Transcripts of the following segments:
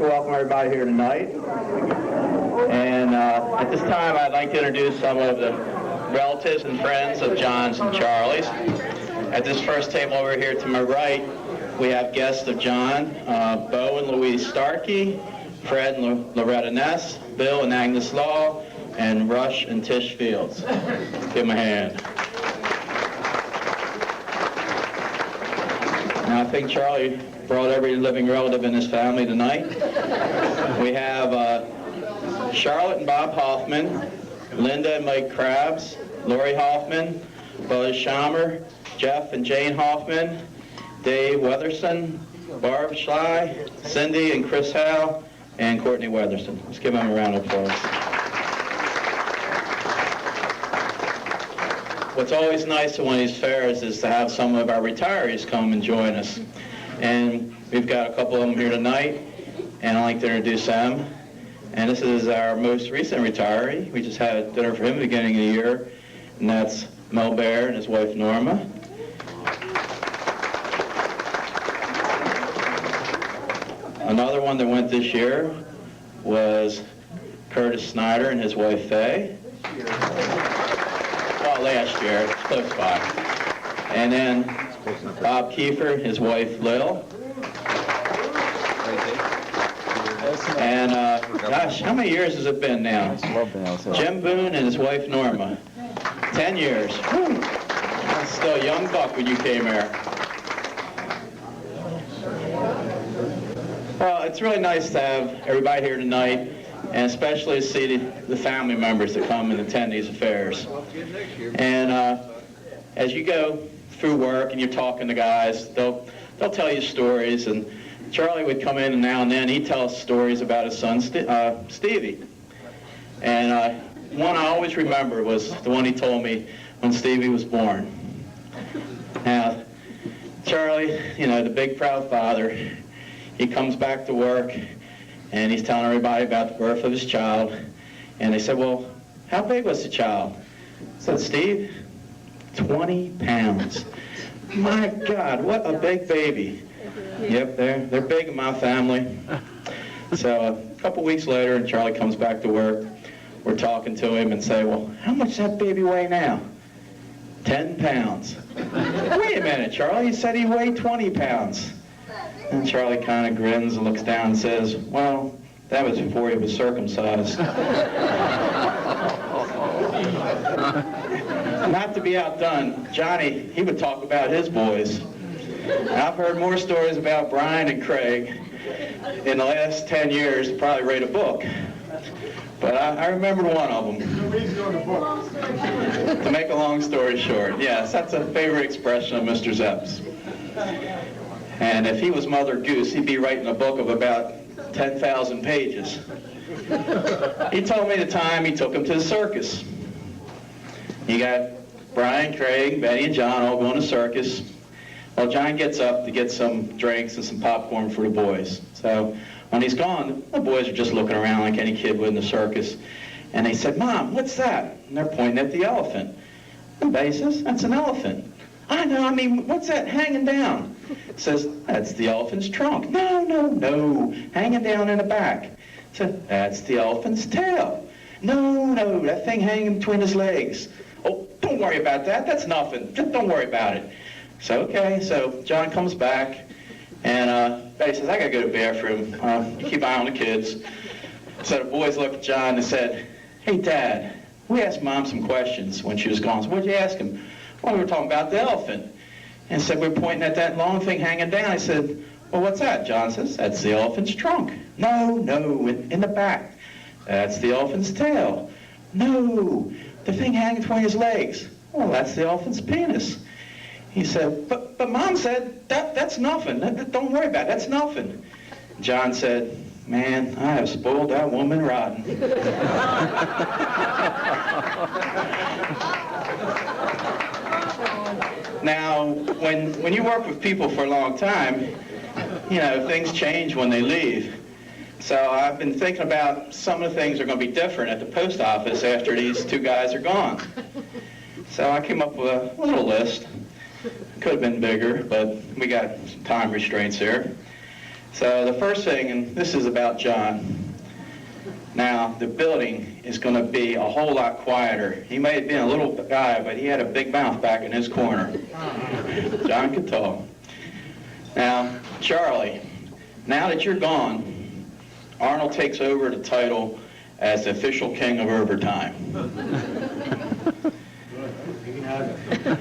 to welcome everybody here tonight. And at this time, I'd like to introduce some of the relatives and friends of John's and Charlie's. At this first table over here to my right, we have guests of John, Bo and Louise Starkey, Fred and Loretta Ness, Bill and Agnes Law, and Rush and Tish Fields. Give them a hand. Now, I think Charlie brought every living relative in his family tonight. We have Charlotte and Bob Hoffman, Linda and Mike Krabs, Lori Hoffman, Buzz Schommer, Jeff and Jane Hoffman, Dave Weatherson, Barb Schley, Cindy and Chris Howe, and Courtney Weatherson. Let's give them a round of applause. What's always nice at one of these fairs is to have some of our retirees come and join us. And we've got a couple of them here tonight, and I'd like to introduce them. And this is our most recent retiree. We just had dinner for him at the beginning of the year, and that's Mel Bear and his wife Norma. Another one that went this year was Curtis Snyder and his wife Faye. Well, last year, it's close by. And then Bob Kiefer, his wife Lil. And gosh, how many years has it been now? Jim Boone and his wife Norma. 10 years. Whew. Still a young buck when you came here. Well, it's really nice to have everybody here tonight, and especially to see the family members that come and attend these affairs. And as you go through work and you're talking to guys, they'll tell you stories. And Charlie would come in and now and then he'd tell us stories about his son Stevie. And one I always remember was the one he told me when Stevie was born. Now, Charlie, you know, the big proud father, he comes back to work and he's telling everybody about the birth of his child. And they said, well, how big was the child? I said, Steve, 20 pounds. My God, what a big baby. Yep, they're big in my family. So a couple weeks later, and Charlie comes back to work, we're talking to him and say, well, how much does that baby weigh now? 10 pounds. Wait a minute, Charlie, you said he weighed 20 pounds. And Charlie kind of grins and looks down and says, well, that was before he was circumcised. Not to be outdone, Johnny, he would talk about his boys. I've heard more stories about Brian and Craig in the last 10 years to probably write a book. But I remember one of them. To make a long story short, yes, that's a favorite expression of Mr. Zepp's. And if he was Mother Goose, he'd be writing a book of about 10,000 pages. He told me the time he took him to the circus. You got Brian, Craig, Betty, and John all going to circus. Well, John gets up to get some drinks and some popcorn for the boys. So when he's gone, the boys are just looking around like any kid would in the circus. And they said, Mom, what's that? And they're pointing at the elephant. And Betty says, that's an elephant. I know, I mean, what's that hanging down? Says, that's the elephant's trunk. No, hanging down in the back. Said, that's the elephant's tail. No, that thing hanging between his legs. Oh, don't worry about that, that's nothing. Just don't worry about it. So, okay, so John comes back, and Betty says, I gotta go to the bathroom. You keep an eye on the kids. So the boys looked at John and said, hey, Dad, we asked Mom some questions when she was gone. So what'd you ask him? Well, we were talking about the elephant. And said, we're pointing at that long thing hanging down. I said, well, what's that? John says, that's the elephant's trunk. No, in the back. That's the elephant's tail. No, the thing hanging between his legs. Well, that's the elephant's penis. He said, but Mom said, that's nothing. Don't worry about it, that's nothing. John said, man, I have spoiled that woman rotten. Now, when you work with people for a long time, you know, things change when they leave. So I've been thinking about some of the things that are going to be different at the post office after these two guys are gone. So I came up with a little list. Could have been bigger, but we got some time restraints here. So the first thing, and this is about John. Now, the building is going to be a whole lot quieter. He may have been a little guy, but he had a big mouth back in his corner. John could talk. Now, Charlie, now that you're gone, Arnold takes over the title as the official king of overtime.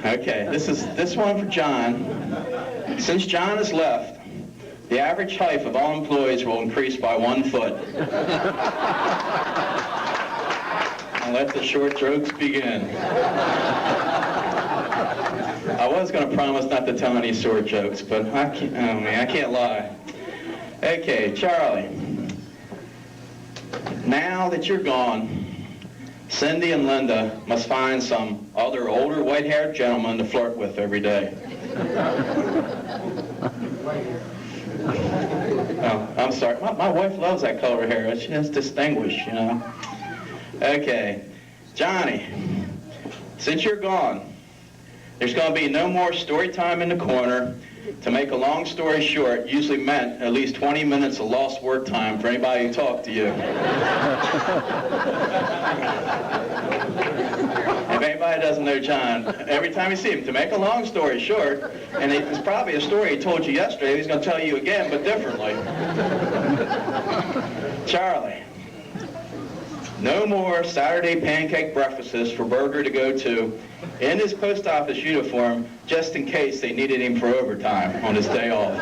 Okay, this one for John. Since John has left, the average height of all employees will increase by 1 foot. And let the short jokes begin. I was going to promise not to tell any short jokes, but I can't lie. Okay, Charlie. Now that you're gone, Cindy and Linda must find some other older white-haired gentleman to flirt with every day. Oh, I'm sorry. My wife loves that color hair. She is distinguished, you know. Okay. Johnny, since you're gone, there's going to be no more story time in the corner. To make a long story short, usually meant at least 20 minutes of lost work time for anybody who talked to you. If anybody doesn't know John, every time you see him, to make a long story short, and it's probably a story he told you yesterday, he's going to tell you again, but differently. Charlie, no more Saturday pancake breakfasts for Berger to go to in his post office uniform, just in case they needed him for overtime on his day off.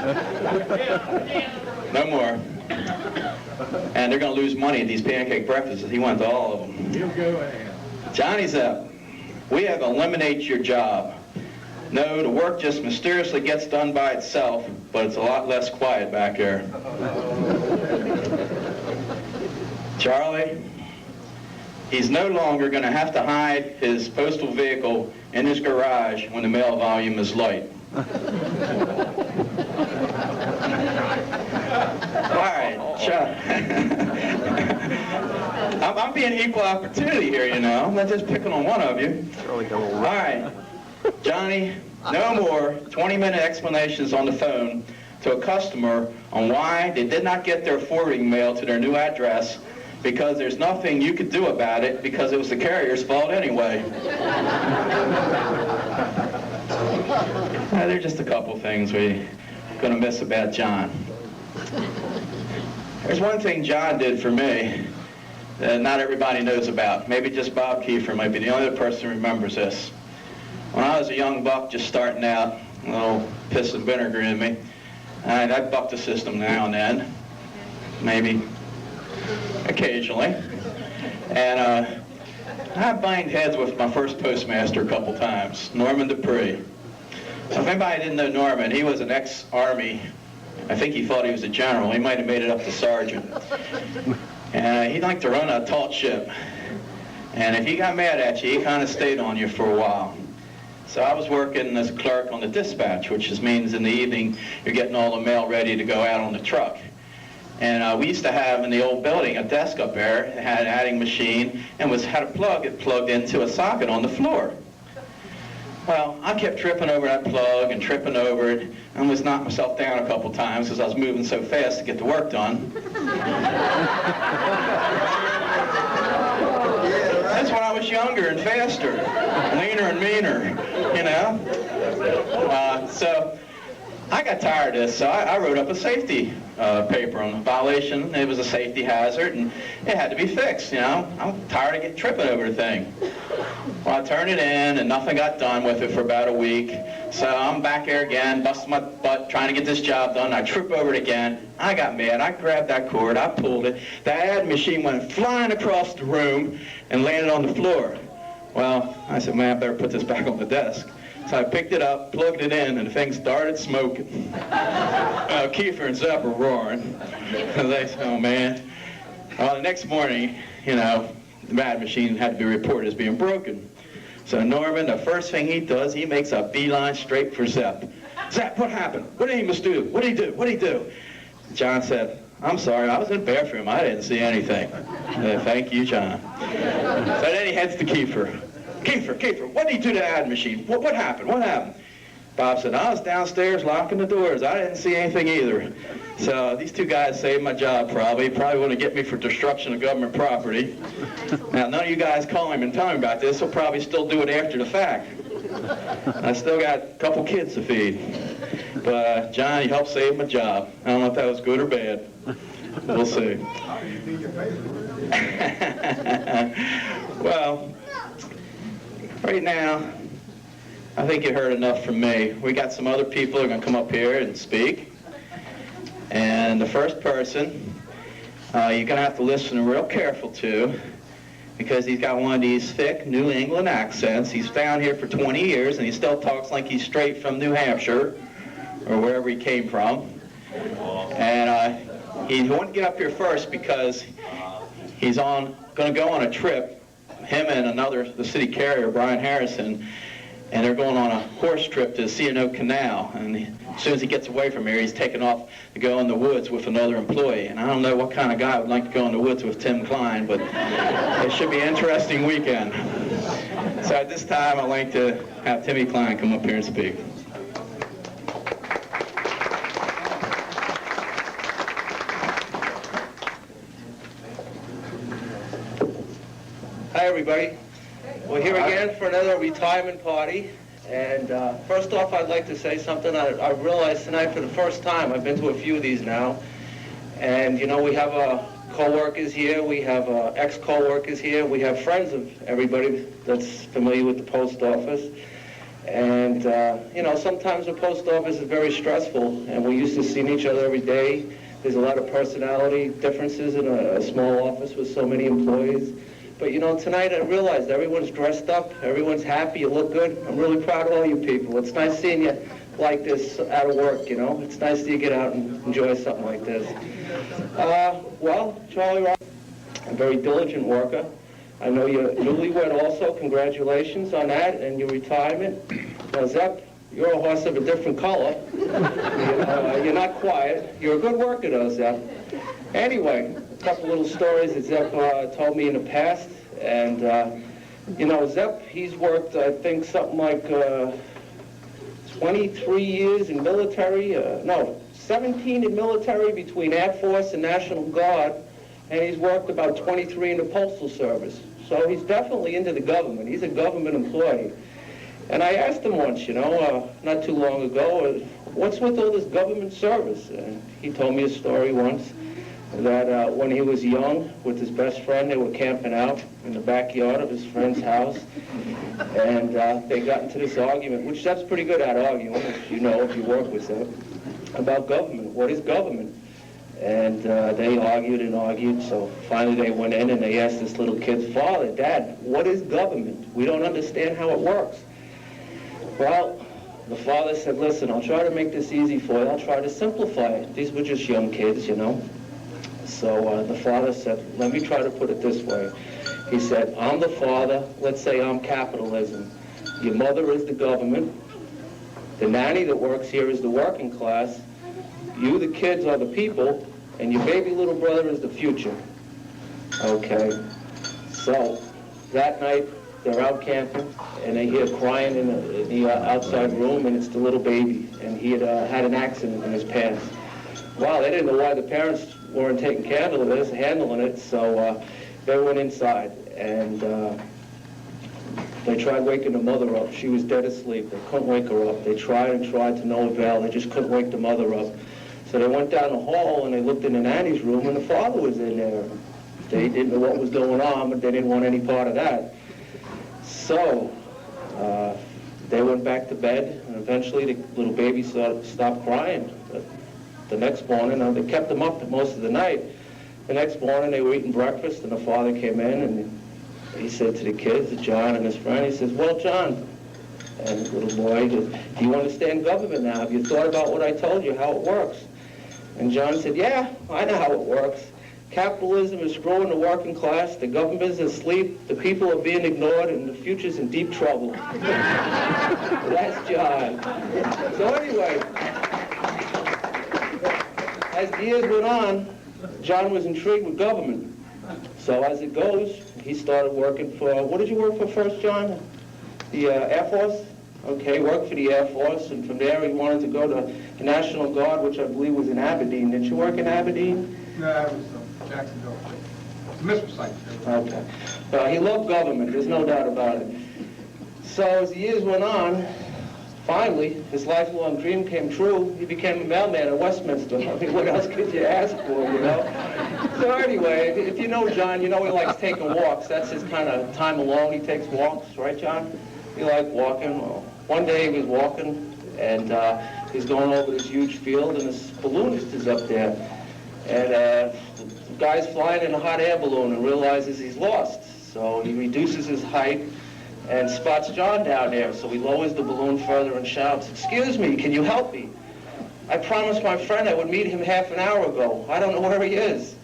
No more. And they're going to lose money at these pancake breakfasts. He went to all of them. You go ahead. Johnny's up. We have eliminated your job. No, the work just mysteriously gets done by itself, but it's a lot less quiet back there. Charlie, he's no longer going to have to hide his postal vehicle in his garage when the mail volume is light. All right, I'm being equal opportunity here, you know. I'm not just picking on one of you. All right, Johnny, no more 20-minute explanations on the phone to a customer on why they did not get their forwarding mail to their new address, because there's nothing you could do about it because it was the carrier's fault anyway. There are just a couple things we're going to miss about John. There's one thing John did for me that not everybody knows about. Maybe just Bob Kiefer might be the only person who remembers this. When I was a young buck just starting out, a little piss and vinegar in me, I bucked the system now and then, maybe occasionally. And I banged heads with my first postmaster a couple times, Norman Dupree. If anybody didn't know Norman, he was an ex-Army. I think he thought he was a general. He might have made it up to sergeant. And he liked to run a taut ship. And if he got mad at you, he kind of stayed on you for a while. So I was working as a clerk on the dispatch, which just means in the evening you're getting all the mail ready to go out on the truck. And we used to have in the old building a desk up there. It had an adding machine and had a plug. It plugged into a socket on the floor. Well, I kept tripping over that plug and tripping over it. I almost knocked myself down a couple times because I was moving so fast to get the work done. That's when I was younger and faster, leaner and meaner, you know. So I got tired of this, so I wrote up a safety paper on the violation. It was a safety hazard, and it had to be fixed, you know. I'm tired of tripping over the thing. Well, I turned it in, and nothing got done with it for about a week. So I'm back there again, busting my butt, trying to get this job done. I trip over it again. I got mad. I grabbed that cord. I pulled it. The ad machine went flying across the room and landed on the floor. Well, I said, man, I better put this back on the desk. So I picked it up, plugged it in, and the thing started smoking. Kiefer and Zepp were roaring. They said, oh, man. Well, the next morning, you know, the ad machine had to be reported as being broken. So Norman, the first thing he does, he makes a beeline straight for Zepp. Zepp, what happened? What did he do? What did he do? What did he do? John said, I'm sorry, I was in the bathroom. I didn't see anything. Thank you, John. So then he heads to Kiefer. Kiefer, what did he do to the ad machine? What happened? What happened? Bob said, I was downstairs locking the doors. I didn't see anything either. So these two guys saved my job probably. Probably want to get me for destruction of government property. Now, none of you guys call him and tell him about this. He'll probably still do it after the fact. I still got a couple kids to feed. But John, you helped save my job. I don't know if that was good or bad. We'll see. Well, right now, I think you heard enough from me. We got some other people who are going to come up here and speak. And the first person, you're going to have to listen real careful to, because he's got one of these thick New England accents. He's down here for 20 years, and he still talks like he's straight from New Hampshire, or wherever he came from. And he wanted to get up here first because he's going to go on a trip, him and the city carrier, Brian Harrison, and they're going on a horse trip to C&O Canal. And as soon as he gets away from here, he's taking off to go in the woods with another employee. And I don't know what kind of guy would like to go in the woods with Tim Klein, but it should be an interesting weekend. So at this time, I'd like to have Timmy Klein come up here and speak. Hi, everybody. We're here again for another retirement party. And first off, I'd like to say something. I realized tonight for the first time, I've been to a few of these now, and you know, we have co-workers here, we have ex-co-workers here, we have friends of everybody that's familiar with the post office. And you know, sometimes the post office is very stressful, and we're used to seeing each other every day. There's a lot of personality differences in a small office with so many employees. But you know, tonight I realized everyone's dressed up, everyone's happy, you look good. I'm really proud of all you people. It's nice seeing you like this out of work, you know. It's nice that you get out and enjoy something like this. Well, Charlie Rock, a very diligent worker. I know you're newlywed also. Congratulations on that and your retirement. Now, Zepp, you're a horse of a different color. You're not quiet. You're a good worker, though, Zepp. Anyway, a couple little stories that Zepp told me in the past. And, you know, Zepp, he's worked, I think, something like 23 years in military. 17 in military between Air Force and National Guard. And he's worked about 23 in the Postal Service. So he's definitely into the government. He's a government employee. And I asked him once, you know, not too long ago, what's with all this government service? And he told me a story once that when he was young with his best friend, they were camping out in the backyard of his friend's house. And they got into this argument, which that's pretty good at arguing, as you know if you work with them, about government. What is government? And they argued and argued, so finally they went in and they asked this little kid's father, Dad, what is government? We don't understand how it works. Well, the father said, listen, I'll try to make this easy for you. I'll try to simplify it. These were just young kids, you know. So the father said, let me try to put it this way. He said, I'm the father, let's say I'm capitalism. Your mother is the government. The nanny that works here is the working class. You, the kids, are the people, and your baby little brother is the future. Okay. So that night, they're out camping, and they hear crying in the outside room, and it's the little baby, and he had had an accident in his pants. Wow, they didn't know why the parents weren't taking care of this, handling it, so they went inside, and they tried waking the mother up. She was dead asleep. They couldn't wake her up. They tried and tried to no avail. They just couldn't wake the mother up. So they went down the hall, and they looked in the nanny's room, and the father was in there. They didn't know what was going on, but they didn't want any part of that. So they went back to bed, and eventually the little baby stopped crying. But the next morning, they kept them up most of the night. The next morning, they were eating breakfast, and the father came in, and he said to the kids, John and his friend, he says, well, John, and the little boy, do you understand government now? Have you thought about what I told you, how it works? And John said, yeah, I know how it works. Capitalism is screwing the working class, the government is asleep, the people are being ignored, and the future's in deep trouble. That's John. So anyway, as the years went on, John was intrigued with government. So as it goes, he started working for, what did you work for first, John? The Air Force? Okay, worked for the Air Force, and from there he wanted to go to the National Guard, which I believe was in Aberdeen. Didn't you work in Aberdeen? No, that was Jacksonville. Missile site. Okay. He loved government, there's no doubt about it. So as the years went on, finally, his lifelong dream came true. He became a mailman at Westminster. I mean, what else could you ask for, you know? So anyway, if you know John, you know he likes taking walks. That's his kind of time alone. He takes walks, right, John? He liked walking. Well, one day he was walking, and he's going over this huge field, and this balloonist is up there. And the guy's flying in a hot air balloon and realizes he's lost. So he reduces his height and spots John down there. So he lowers the balloon further and shouts, "Excuse me, can you help me? I promised my friend I would meet him half an hour ago. I don't know where he is."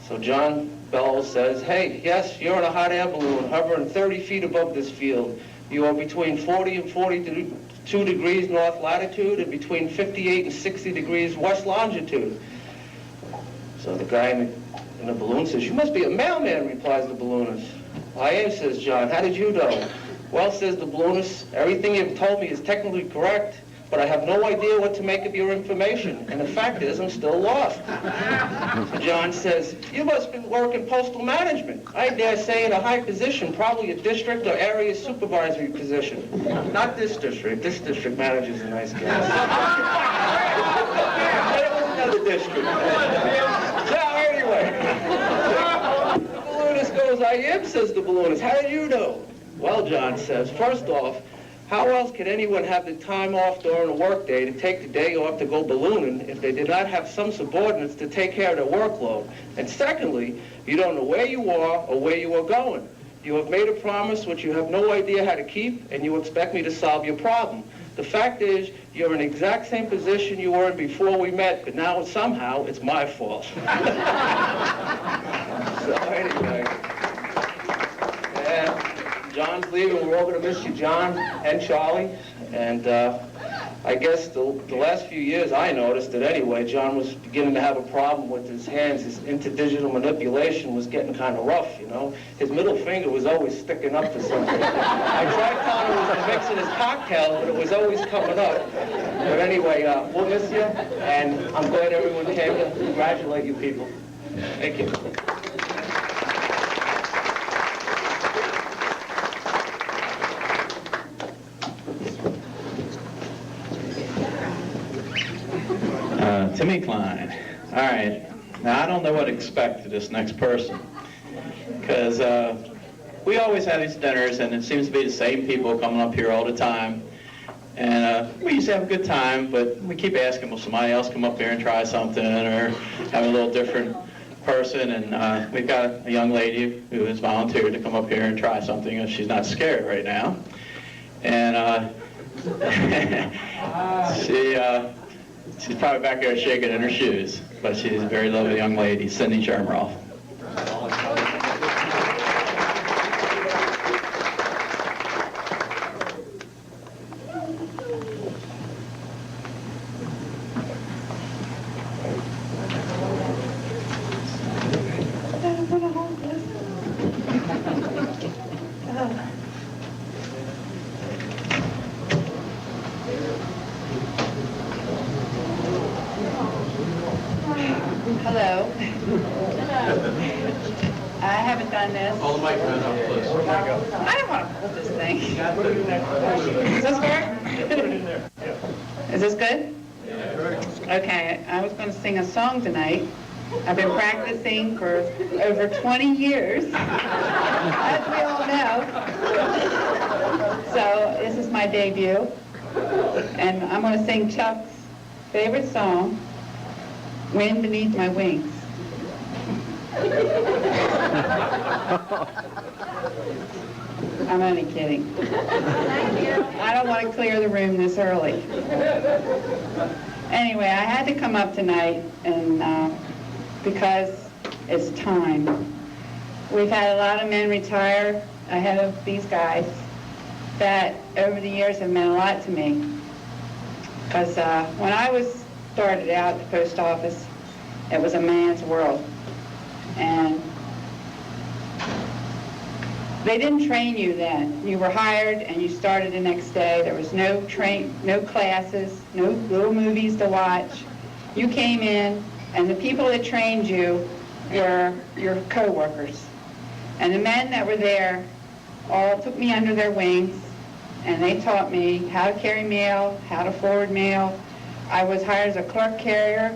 So John Bellows says, "Hey, yes, you're in a hot air balloon hovering 30 feet above this field. You are between 40 and 42 degrees north latitude and between 58 and 60 degrees west longitude." So the guy in the balloon says, "You must be a mailman," replies the balloonist. "I am," says John. "How did you know?" "Well," says the balloonist, "everything you've told me is technically correct, but I have no idea what to make of your information, and the fact is I'm still lost." So John says, "You must be working postal management. I dare say in a high position, probably a district or area supervisory position." "Not this district. This district manager's a nice guy." But it was another district. So anyway, the balloonist goes, "I am," says the balloonist. "How did you know?" "Well," John says, "first off, how else could anyone have the time off during a work day to take the day off to go ballooning if they did not have some subordinates to take care of their workload? And secondly, you don't know where you are or where you are going. You have made a promise which you have no idea how to keep, and you expect me to solve your problem. The fact is, you're in the exact same position you were in before we met, but now somehow it's my fault." So anyway, yeah. John's leaving. We're all going to miss you, John and Charlie. And I guess the last few years I noticed that anyway, John was beginning to have a problem with his hands. His interdigital manipulation was getting kind of rough, you know. His middle finger was always sticking up for something. I tried telling him he was mixing his cocktail, but it was always coming up. But anyway, we'll miss you, and I'm glad everyone came to congratulate you people. Thank you. Timmy Klein. All right. Now, I don't know what to expect of this next person, because we always have these dinners, and it seems to be the same people coming up here all the time. And we used to have a good time, but we keep asking, will somebody else come up here and try something, or have a little different person? And we've got a young lady who has volunteered to come up here and try something, and she's not scared right now. And she's probably back there shaking in her shoes, but she's a very lovely young lady, Cindy Shermeroff. Hello. I haven't done this. Hold the microphone up, please. I don't want to hold this thing. Does this work? Is this good? Okay, I was going to sing a song tonight. I've been practicing for over 20 years, as we all know. So this is my debut. And I'm going to sing Chuck's favorite song, "Wind Beneath My Wings." I'm only kidding. I don't want to clear the room this early. Anyway, I had to come up tonight and because it's time. We've had a lot of men retire ahead of these guys that over the years have meant a lot to me. Because when I started out at the post office, it was a man's world. And They didn't train you then. You were hired and you started the next day. There was no classes, no little movies to watch. You came in, and the people that trained you were your co-workers. And the men that were there all took me under their wings, and they taught me how to carry mail, how to forward mail. I was hired as a clerk carrier.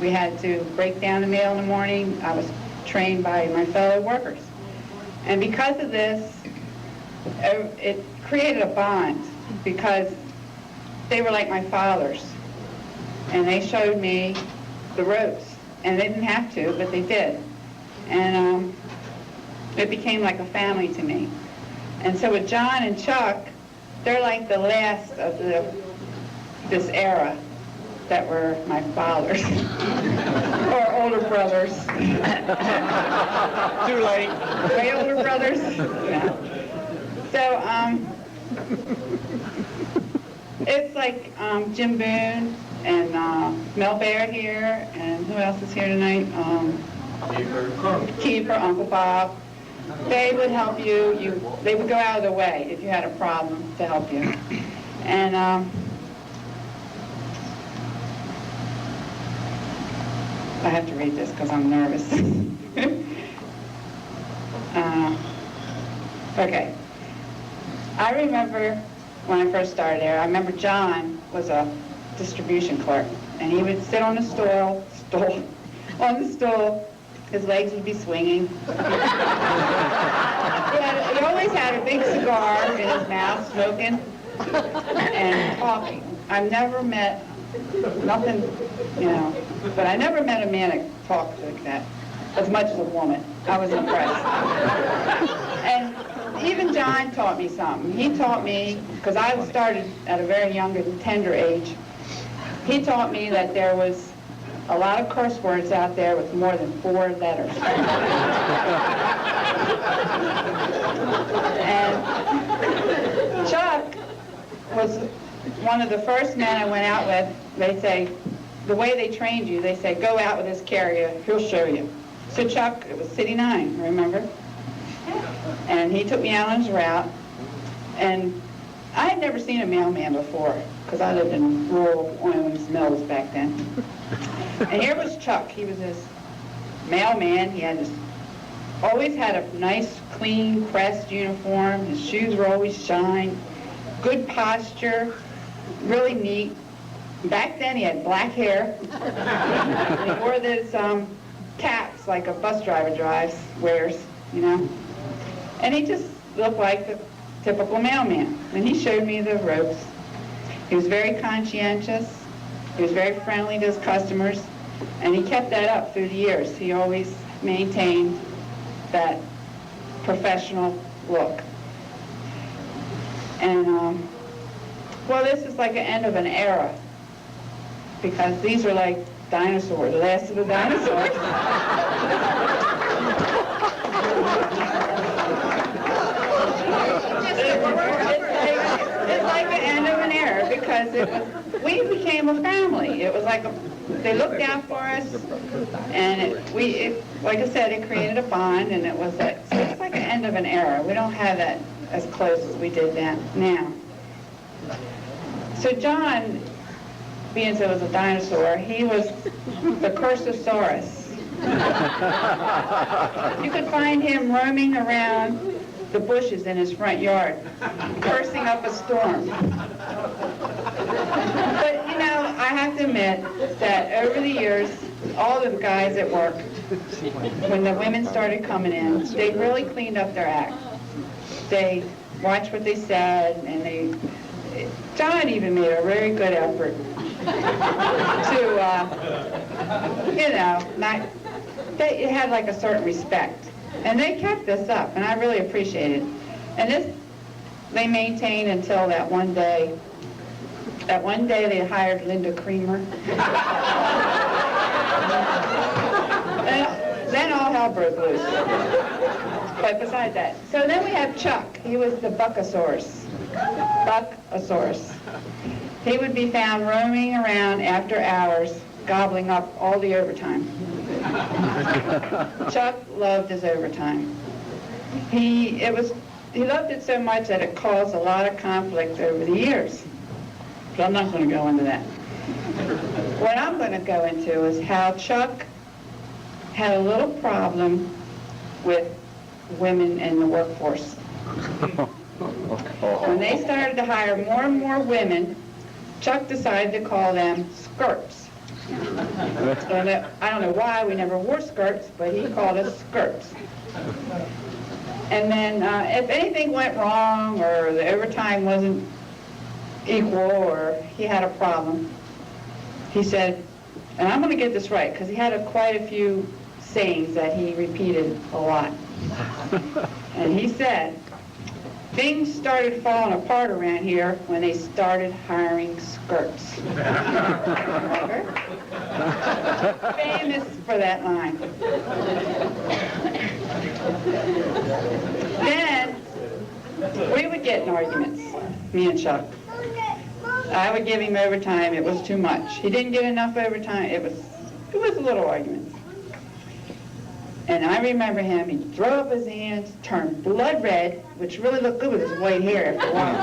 We had to break down the mail in the morning. I was trained by my fellow workers. And because of this, it created a bond, because they were like my fathers. And they showed me the ropes. And they didn't have to, but they did. And it became like a family to me. And so with John and Chuck, they're like the last of this era that were my fathers. Or older brothers. Too late. Way older brothers? No. So, it's like Jim Boone and Mel Baird here, and who else is here tonight? Keeper, Uncle Bob. They would help you. They would go out of their way if you had a problem to help you. And I have to read this because I'm nervous. Okay. I remember when I first started there, I remember John was a distribution clerk, and he would sit on the stool, his legs would be swinging. He always had a big cigar in his mouth, smoking and talking. I've never met, nothing, but I never met a man that talked like that, as much as a woman. I was impressed. And even John taught me something. He taught me, because I started at a very young and tender age, he taught me that there was a lot of curse words out there with more than 4 letters. And Chuck was one of the first men I went out with. They say, the way they trained you, they say, go out with this carrier, he'll show you. So Chuck, it was City 9, remember? And he took me out on his route, and I had never seen a mailman before, because I lived in rural Owens Mills back then. And here was Chuck. He was this mailman. He had always had a nice, clean, pressed uniform. His shoes were always shined. Good posture, really neat. Back then he had black hair. And he wore those caps like a bus driver wears, And he just looked like a typical mailman. And he showed me the ropes. He was very conscientious. He was very friendly to his customers. And he kept that up through the years. He always maintained that professional look. And, well, this is like the end of an era, because these are like dinosaurs, the last of the dinosaurs. It's like the end of an era, because we became a family. It was like they looked out for us, and like I said, it created a bond, and it was like, so it's like the end of an era. We don't have that as close as we did then now. So John, being so was a dinosaur, he was the Cursosaurus. You could find him roaming around the bushes in his front yard, cursing up a storm. But, I have to admit that over the years, all the guys at work, when the women started coming in, they really cleaned up their act. They watched what they said, and John even made a very good effort to, they had like a certain respect. And they kept this up, and I really appreciate it. And this, they maintained until that one day. That one day they hired Linda Creamer. Then all hell broke loose. But besides that, so then we have Chuck. He was the Buckosaurus. Buckosaurus. He would be found roaming around after hours, gobbling up all the overtime. Chuck loved his overtime. he loved it so much that it caused a lot of conflict over the years. But I'm not going to go into that. What I'm going to go into is how Chuck had a little problem with women in the workforce. When they started to hire more and more women, Chuck decided to call them skirts. I don't know why we never wore skirts, but he called us skirts. And then if anything went wrong or the overtime wasn't equal or he had a problem, he said, and I'm going to get this right because he had quite a few sayings that he repeated a lot. And he said, things started falling apart around here when they started hiring skirts. Famous for that line. Then we would get in arguments, me and Chuck. I would give him overtime. It was too much. He didn't get enough overtime. It was a little argument. And I remember him, he'd throw up his hands, turn blood red, which really looked good with his white hair after a while.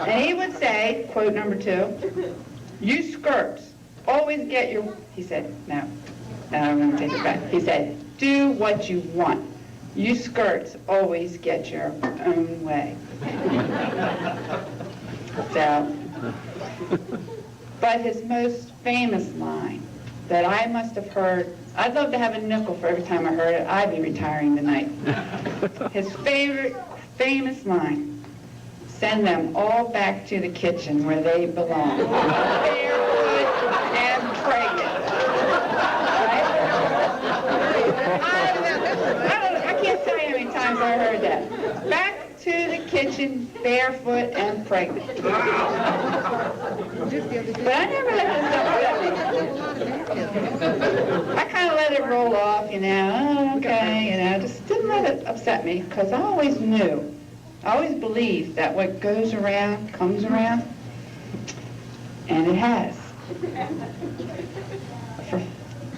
And he would say, quote number 2, you skirts always get your, he said, no, I'm going to take it back. He said, do what you want. You skirts always get your own way. So, but his most famous line that I must have heard, I'd love to have a nickel for every time I heard it. I'd be retiring tonight. His famous line, send them all back to the kitchen where they belong. Barefoot and pregnant. Right? I can't tell you how many times I heard that. Back to the kitchen, barefoot and pregnant. But I never let this stuff upset me. I kind of let it roll off, you know, oh, okay, you know, just didn't let it upset me because I always knew, I always believed that what goes around comes around, and it has.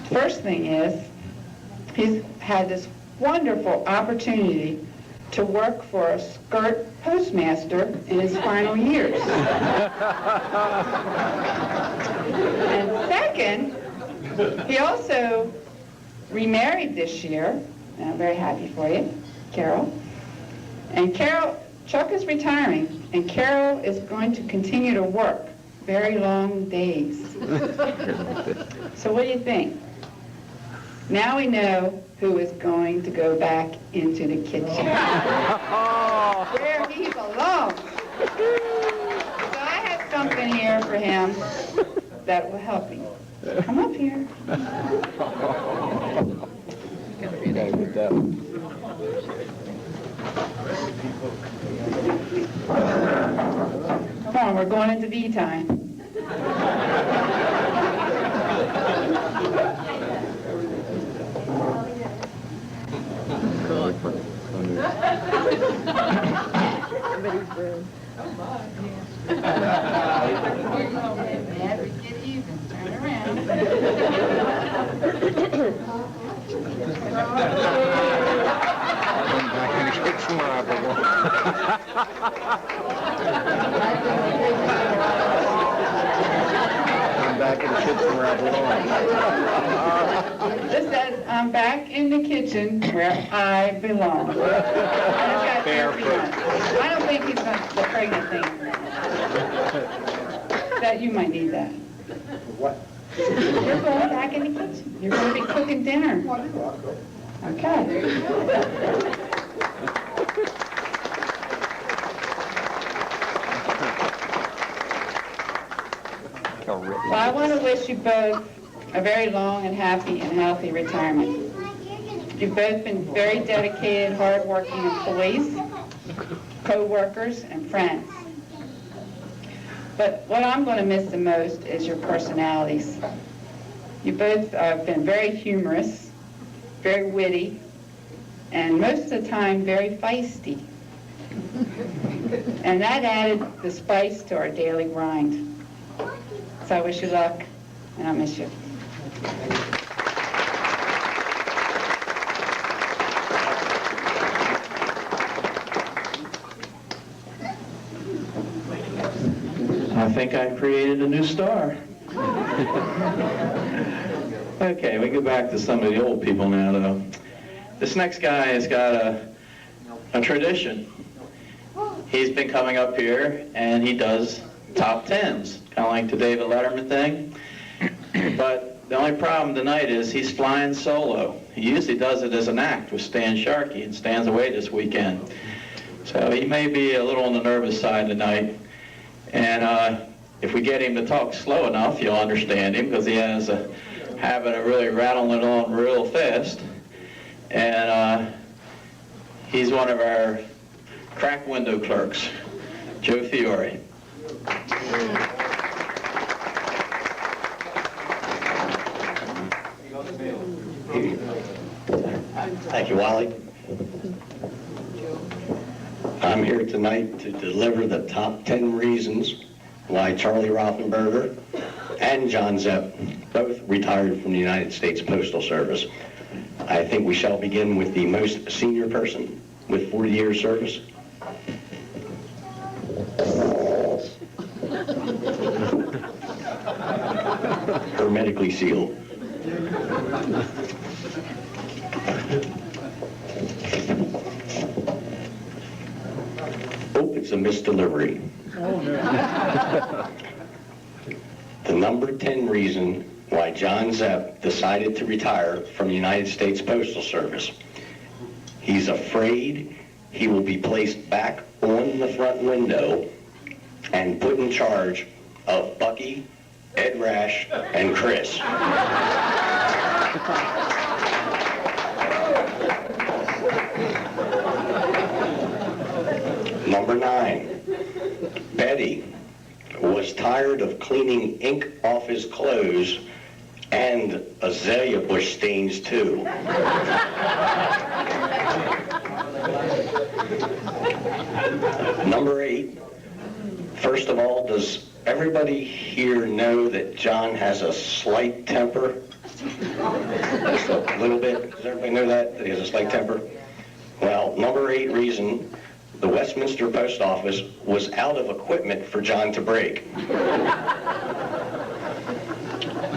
First thing is, he's had this wonderful opportunity to work for a skirt postmaster in his final years. And second, he also remarried this year, and I'm very happy for you, Carol. And Chuck is retiring, and Carol is going to continue to work very long days. So what do you think? Now we know who is going to go back into the kitchen. Where he belongs. So I have something here for him that will help him. Come up here. Come on, we're going into V time. Get even. Turn around. I'm back in the kitchen where I belong. This says, I'm back in the kitchen where I belong. And it's got barefoot. I don't think he's got the pregnant thing. That you might need that. What? You're going back in the kitchen. You're going to be cooking dinner. Okay. Well, I want to wish you both a very long and happy and healthy retirement. You've both been very dedicated, hard-working employees, co-workers, and friends. But what I'm going to miss the most is your personalities. You both have been very humorous, very witty, and most of the time very feisty. And that added the spice to our daily grind. So I wish you luck, and I'll miss you. I think I created a new star. Okay, we go back to some of the old people now, though. This next guy has got a tradition. He's been coming up here, and he does top tens, kind of like the David Letterman thing. But the only problem tonight is he's flying solo. He usually does it as an act with Stan Sharkey, and Stan's away this weekend. So he may be a little on the nervous side tonight. And if we get him to talk slow enough, you'll understand him, because he has a habit of really rattling it on real fast. And he's one of our crack window clerks, Joe Fiore. Thank you, Wally. I'm here tonight to deliver the top 10 reasons why Charlie Rothenberger and John Zepp both retired from the United States Postal Service. I think we shall begin with the most senior person with 40 years service. Hermetically sealed. Oh, it's a misdelivery. The number 10 reason why John Zepp decided to retire from the United States Postal Service. He's afraid he will be placed back on the front window and put in charge of Bucky, Ed Rash, and Chris. Number 9, Betty was tired of cleaning ink off his clothes and azalea bush stains too. Number 8, first of all, does everybody here know that John has a slight temper? Just a little bit. Does everybody know that he has a slight temper? Well, number 8 reason, the Westminster Post Office was out of equipment for John to break.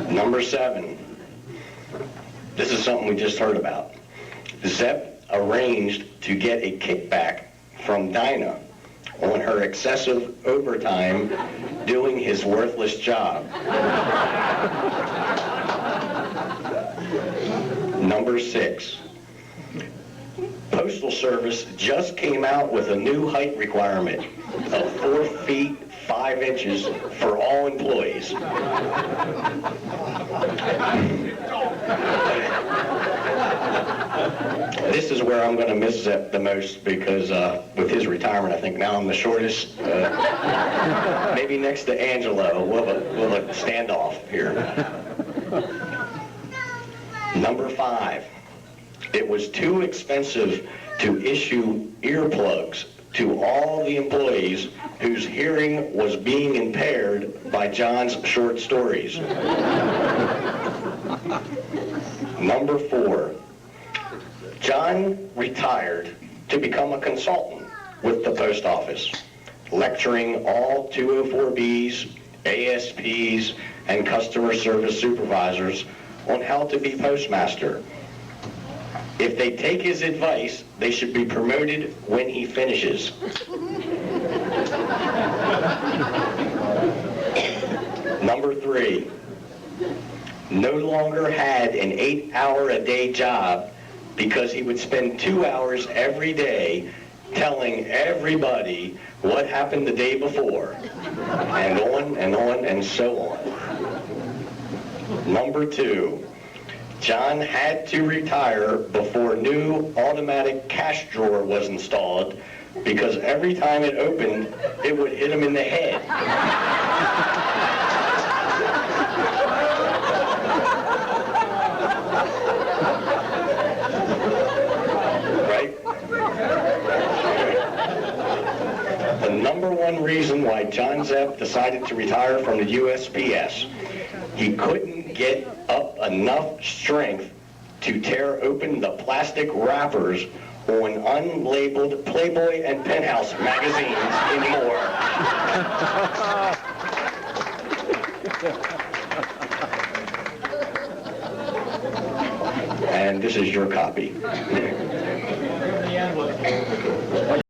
Number 7, this is something we just heard about. Zepp arranged to get a kickback from Dinah on her excessive overtime doing his worthless job. Number 6, Postal Service just came out with a new height requirement of 4 feet 5 inches for all employees. This is where I'm going to miss Zepp the most, because with his retirement, I think now I'm the shortest. Maybe next to Angelo, we'll have a standoff here. Number 5, it was too expensive to issue earplugs to all the employees whose hearing was being impaired by John's short stories. Number 4, John retired to become a consultant with the post office, lecturing all 204Bs, ASPs, and customer service supervisors on how to be postmaster. If they take his advice, they should be promoted when he finishes. Number 3, no longer had an 8-hour-a-day job because he would spend 2 hours every day telling everybody what happened the day before, and on and so on. Number 2, John had to retire before new automatic cash drawer was installed because every time it opened, it would hit him in the head. Right? The number 1 reason why John Zepp decided to retire from the USPS, he couldn't get up enough strength to tear open the plastic wrappers on unlabeled Playboy and Penthouse magazines anymore. and this is your copy.